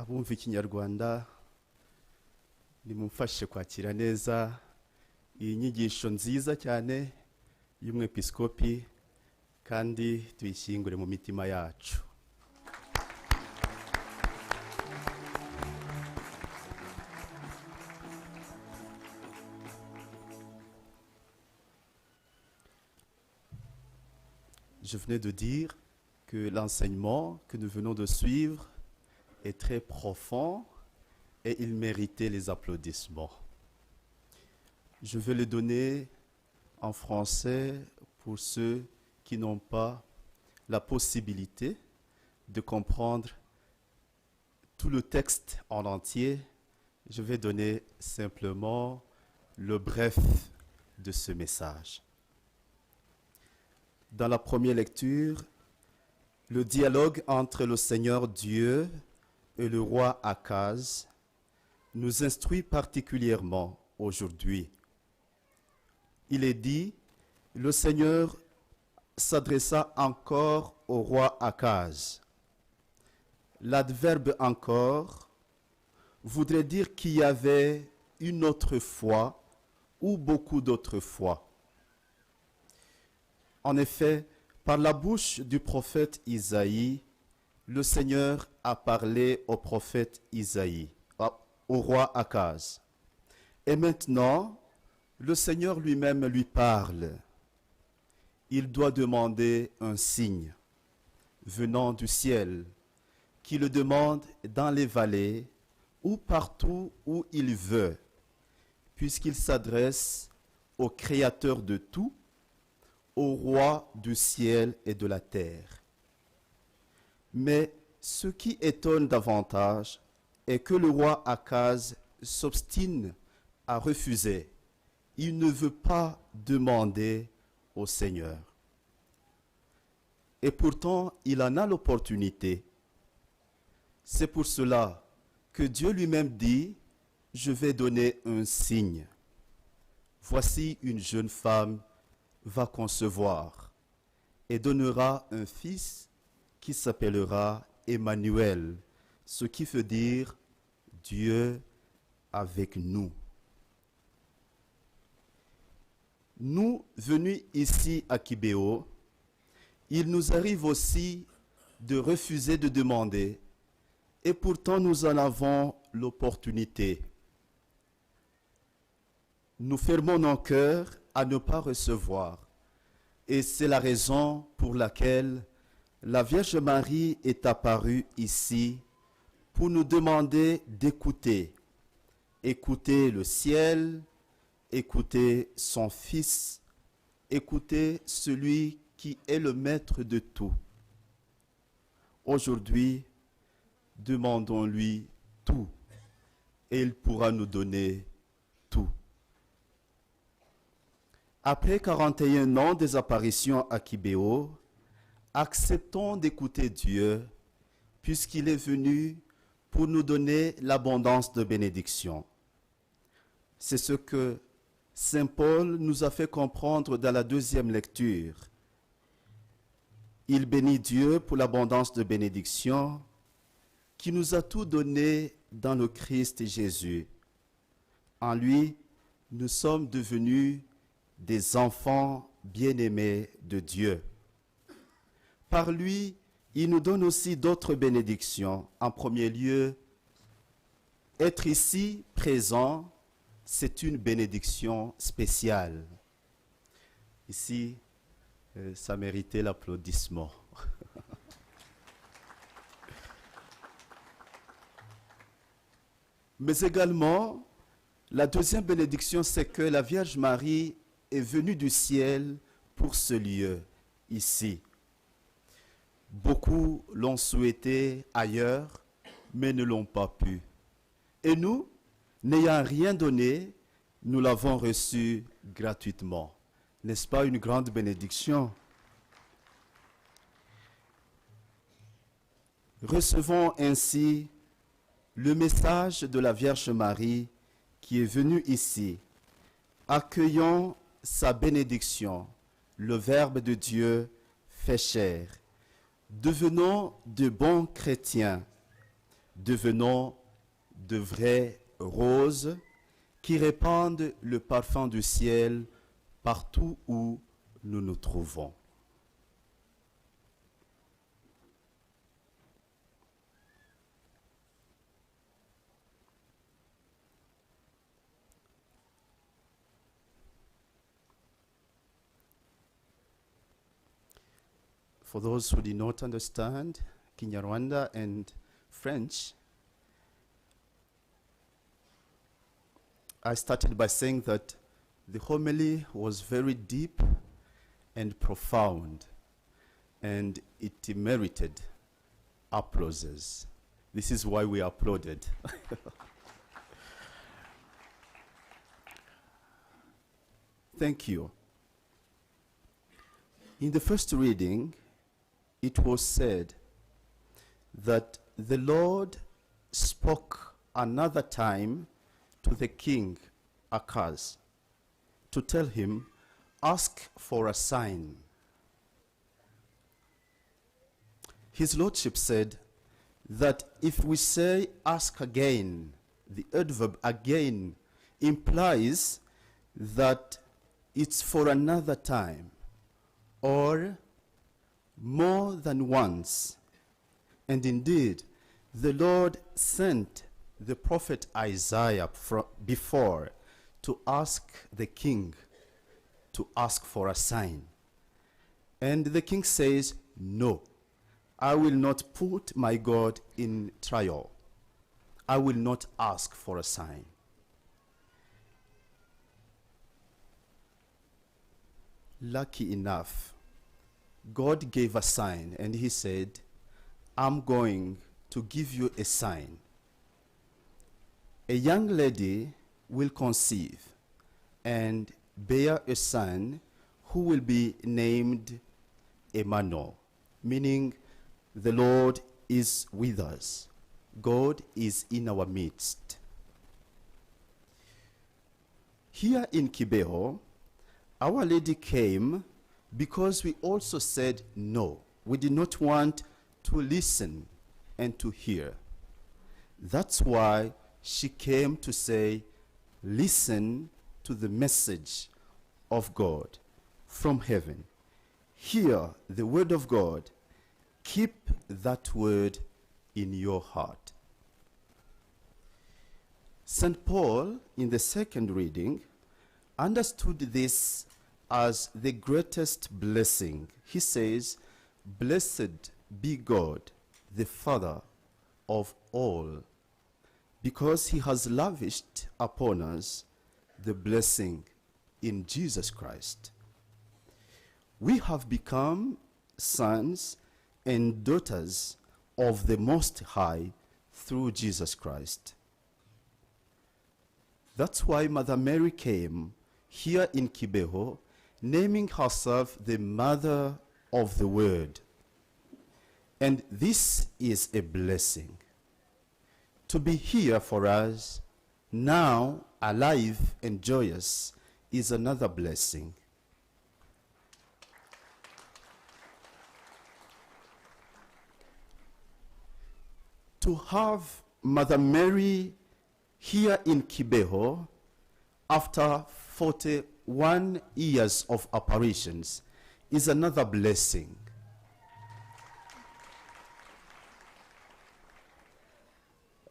abumva ikinyarwanda nimumfashe kwakira neza iyi nyigisho nziza cyane y'umwepiskopi kandi tuyishyingure mu mitima yacu. Je venais de dire que l'enseignement que nous venons de suivre est très profond et il méritait les applaudissements. Je vais le donner en français pour ceux qui n'ont pas la possibilité de comprendre tout le texte en entier. Je vais donner simplement le bref de ce message. Dans la première lecture, le dialogue entre le Seigneur Dieu et le roi Akaz nous instruit particulièrement aujourd'hui. Il est dit, le Seigneur s'adressa encore au roi Akaz. L'adverbe encore voudrait dire qu'il y avait une autre fois ou beaucoup d'autres fois. En effet, par la bouche du prophète Isaïe, le Seigneur a parlé au prophète Isaïe, au roi Akaz. Et maintenant, le Seigneur lui-même lui parle. Il doit demander un signe venant du ciel, qui le demande dans les vallées ou partout où il veut, puisqu'il s'adresse au Créateur de tout, au roi du ciel et de la terre. Mais ce qui étonne davantage est que le roi Akaz s'obstine à refuser. Il ne veut pas demander au Seigneur. Et pourtant, il en a l'opportunité. C'est pour cela que Dieu lui-même dit, « Je vais donner un signe. Voici une jeune femme va concevoir et donnera un fils qui s'appellera Emmanuel, ce qui veut dire Dieu avec nous. » Nous, venus ici à Kibéo, il nous arrive aussi de refuser de demander, et pourtant nous en avons l'opportunité. Nous fermons nos cœurs à ne pas recevoir. Et c'est la raison pour laquelle la Vierge Marie est apparue ici pour nous demander d'écouter. Écouter le ciel, écouter son Fils, écouter celui qui est le maître de tout. Aujourd'hui, demandons-lui tout et il pourra nous donner tout. Après 41 ans des apparitions à Kibéo, acceptons d'écouter Dieu puisqu'il est venu pour nous donner l'abondance de bénédiction. C'est ce que Saint Paul nous a fait comprendre dans la deuxième lecture. Il bénit Dieu pour l'abondance de bénédiction qui nous a tout donné dans le Christ Jésus. En lui, nous sommes devenus des enfants bien-aimés de Dieu. Par lui, il nous donne aussi d'autres bénédictions. En premier lieu, être ici présent, c'est une bénédiction spéciale. Ici, ça méritait l'applaudissement. Mais également, la deuxième bénédiction, c'est que la Vierge Marie est venue du ciel pour ce lieu, ici. Beaucoup l'ont souhaité ailleurs, mais ne l'ont pas pu. Et nous, n'ayant rien donné, nous l'avons reçu gratuitement. N'est-ce pas une grande bénédiction? Recevons ainsi le message de la Vierge Marie qui est venue ici. Accueillons sa bénédiction, le Verbe de Dieu fait chair. Devenons de bons chrétiens, devenons de vraies roses qui répandent le parfum du ciel partout où nous nous trouvons. For those who did not understand Kinyarwanda and French, I started by saying that the homily was very deep and profound, and it merited applauses. This is why we applauded. Thank you. In the first reading, it was said that the Lord spoke another time to the king Ahaz to tell him, ask for a sign. His lordship said that if we say ask again, the adverb again implies that it's for another time or more than once. And indeed, the Lord sent the prophet Isaiah before to ask the king to ask for a sign. And the king says, no, I will not put my God in trial. I will not ask for a sign. Lucky enough, God gave a sign, and he said, I'm going to give you a sign. A young lady will conceive and bear a son who will be named Emmanuel, meaning the Lord is with us. God is in our midst. Here in Kibeho, Our Lady came because we also said no. We did not want to listen and to hear. That's why she came to say, listen to the message of God from heaven. Hear the word of God. Keep that word in your heart. St. Paul, in the second reading, understood this as the greatest blessing. He says, blessed be God, the Father of all, because he has lavished upon us the blessing in Jesus Christ. We have become sons and daughters of the Most High through Jesus Christ. That's why Mother Mary came here in Kibeho, naming herself the Mother of the Word. And this is a blessing. To be here for us, now alive and joyous, is another blessing. To have Mother Mary here in Kibeho after 41 years of apparitions is another blessing.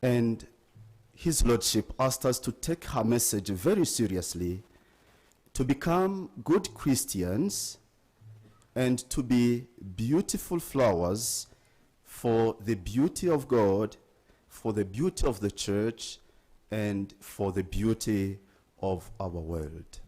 And His Lordship asked us to take her message very seriously, to become good Christians and to be beautiful flowers for the beauty of God, for the beauty of the church, and for the beauty of our world.